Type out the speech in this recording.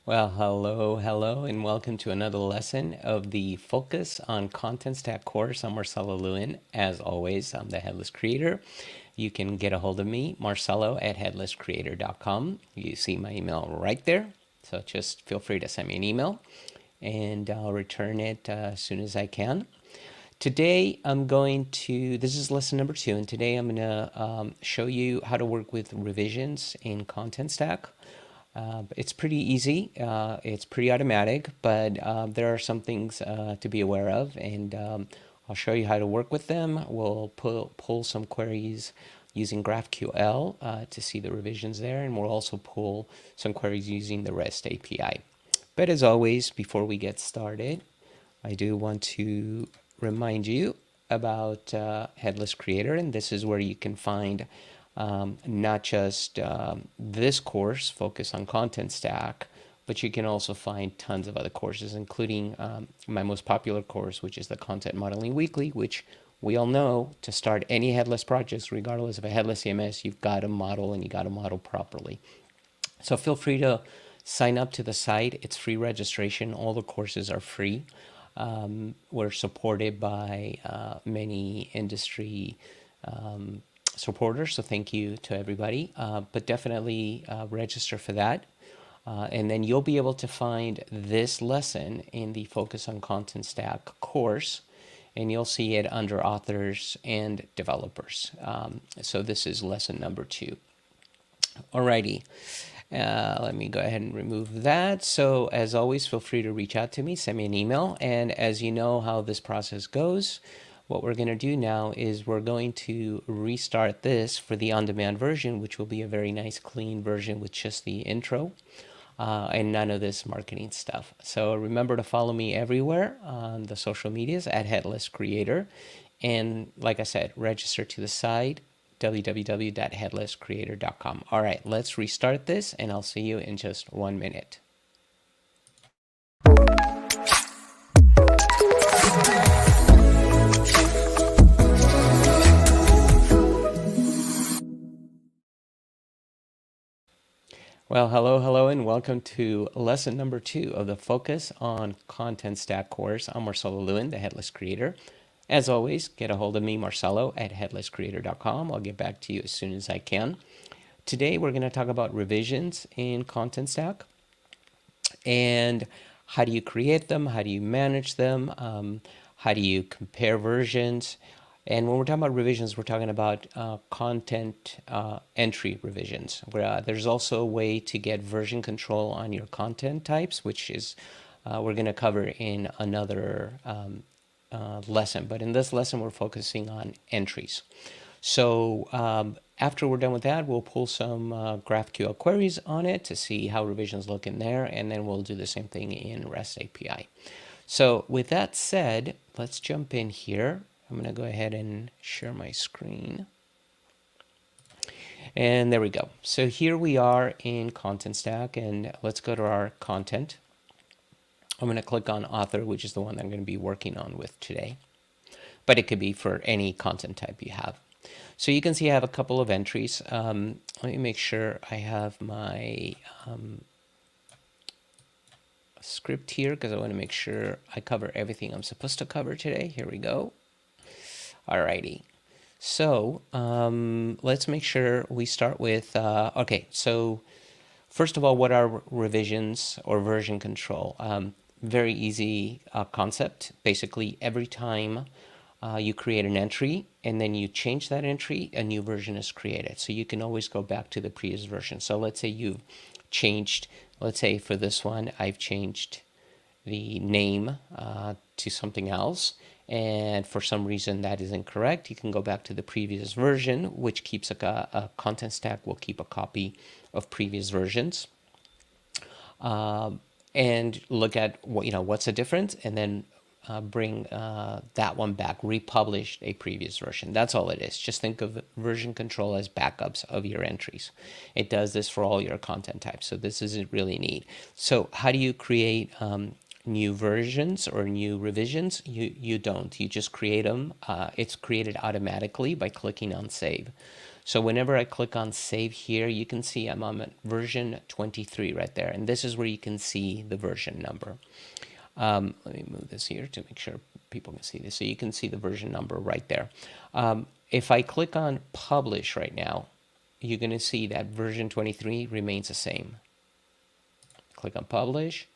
Well, hello, and welcome to another lesson of the Focus on Contentstack course. I'm Marcelo Lewin. As always, I'm the Headless Creator. You can get a hold of me, Marcelo at headlesscreator.com. You see my email right there. So just feel free to send me an email, and I'll return it as soon as I can. Today, this is lesson number 2, and today I'm going to show you how to work with revisions in Contentstack. It's pretty easy. It's pretty automatic, but there are some things to be aware of, and I'll show you how to work with them. We'll pull some queries using GraphQL to see the revisions there, and we'll also pull some queries using the REST API. But as always, before we get started, I do want to remind you about Headless Creator, and this is where you can find not just this course, Focus on Contentstack, but you can also find tons of other courses, including my most popular course, which is the Content Modeling Weekly, which we all know to start any headless projects, regardless of a headless CMS, you've got to model, and you got to model properly. So feel free to sign up to the site. It's free registration. All the courses are free. We're supported by many industry supporters, so thank you to everybody. But definitely register for that. And then you'll be able to find this lesson in the Focus on Contentstack course, and you'll see it under authors and developers. So this is lesson number 2. Alrighty. Let me go ahead and remove that. So as always, feel free to reach out to me, send me an email. And as you know how this process goes, what we're going to do now is we're going to restart this for the on-demand version, which will be a very nice clean version with just the intro and none of this marketing stuff. So remember to follow me everywhere on the social medias at Headless Creator. And like I said, register to the site, www.headlesscreator.com. All right, let's restart this, and I'll see you in just 1 minute. Well, hello, and welcome to lesson number 2 of the Focus on Contentstack course. I'm Marcelo Lewin, the Headless Creator. As always, get a hold of me, Marcelo, at headlesscreator.com. I'll get back to you as soon as I can. Today, we're going to talk about revisions in Contentstack and how do you create them, how do you manage them, how do you compare versions. And when we're talking about revisions, we're talking about content entry revisions. Where, there's also a way to get version control on your content types, which is we're going to cover in another lesson. But in this lesson, we're focusing on entries. So after we're done with that, we'll pull some GraphQL queries on it to see how revisions look in there, and then we'll do the same thing in REST API. So with that said, let's jump in here. I'm going to go ahead and share my screen. And there we go. So here we are in Contentstack, and let's go to our content. I'm going to click on author, which is the one that I'm going to be working on with today. But it could be for any content type you have. So you can see I have a couple of entries. Let me make sure I have my script here, because I want to make sure I cover everything I'm supposed to cover today. Here we go. Alrighty. So let's make sure we start with, okay, so first of all, what are revisions or version control? Very easy concept. Basically, every time you create an entry and then you change that entry, a new version is created. So you can always go back to the previous version. So let's say you've changed, let's say for this one, I've changed the name to something else. And for some reason that is incorrect, you can go back to the previous version, which keeps a Contentstack will keep a copy of previous versions. And look at what's the difference, and then bring that one back, republish a previous version. That's all it is. Just think of version control as backups of your entries. It does this for all your content types. So this isn't really neat. So how do you create new versions or new revisions? You don't. You just create them. It's created automatically by clicking on save. So whenever I click on save here, you can see I'm on version 23 right there. And this is where you can see the version number. Let me move this here to make sure people can see this. So you can see the version number right there. If I click on publish right now, you're going to see that version 23 remains the same. Click on publish.